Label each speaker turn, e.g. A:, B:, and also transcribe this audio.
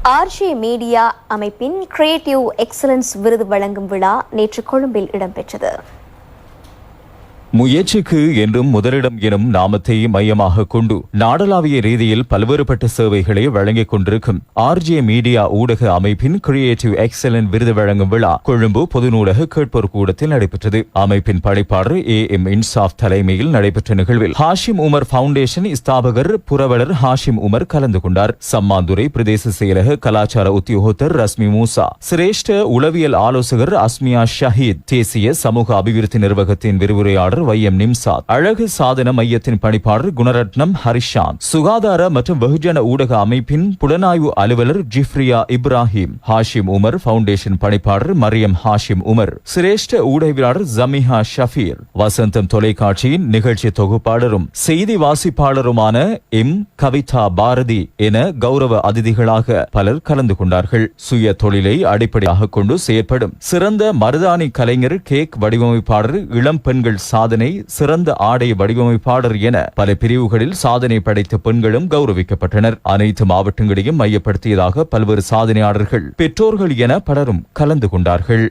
A: RJ media அமைப்பின் creative excellence விருது வழங்கும் விழா நேற்று கொழும்பில் இடம்பெற்றது.
B: முயற்சிக்கு என்றும் முதலிடம் எனும் நாமத்தை மையமாக கொண்டு நாடளாவிய ரீதியில் பல்வேறுபட்ட சேவைகளை வழங்கிக் கொண்டிருக்கும் ஆர்ஜே மீடியா ஊடக அமைப்பின் கிரியேட்டிவ் எக்ஸலன்ஸ் விருது வழங்கும் விழா கொழும்பு பொது நூலக கேட்போர் கூடத்தில் நடைபெற்றது. அமைப்பின் படைப்பாளர் AM இன்சாப் தலைமையில் நடைபெற்ற நிகழ்வில் ஹாஷிம் உமர் பவுண்டேஷன் ஸ்தாபகர் புரவலர் ஹாஷிம் உமர் கலந்து கொண்டார். சம்மாந்துறை பிரதேச செயலக கலாச்சார உத்தியோகத்தர் ரஸ்மி மூசா, சிரேஷ்ட உளவியல் ஆலோசகர் அஸ்மியா ஷஹீத், தேசிய சமூக அபிவிருத்தி நிர்வாகத்தின் விரிவுரையாளர் YM நிம்சாத், அழகு சாதன மையத்தின் பணிப்பாளர் குணரட்னம் ஹரிஷான், சுகாதார மற்றும் வெகுஜன ஊடக அமைப்பின் புலனாய்வு அலுவலர் ஜிப்ரியா இப்ராஹிம், ஹாஷிம் உமர் பவுண்டேஷன் பணிப்பாளர் மரியம் ஹாஷிம் உமர், சிரேஷ்ட ஊடகவியலாளர் ஜமிஹா ஷபீர், வசந்தம் தொலைக்காட்சியின் நிகழ்ச்சி தொகுப்பாளரும் செய்தி வாசிப்பாளருமான கவிதா பாரதி என கௌரவ அதிதிகளாக பலர் கலந்து கொண்டார்கள். சுய தொழிலை அடிப்படையாக கொண்டு செயற்படும் சிறந்த மருதாணி கலைஞர், கேக் வடிவமைப்பாளர், இளம் பெண்கள் சாதனை, சிறந்த ஆடை வடிவமைப்பாளர் என பல பிரிவுகளில் சாதனை படைத்த பெண்களும் கௌரவிக்கப்பட்டனர். அனைத்து மாவட்டங்களையும் மையப்படுத்தியதாக பல்வேறு சாதனையாளர்கள், பெற்றோர்கள் என பலரும் கலந்து கொண்டார்கள்.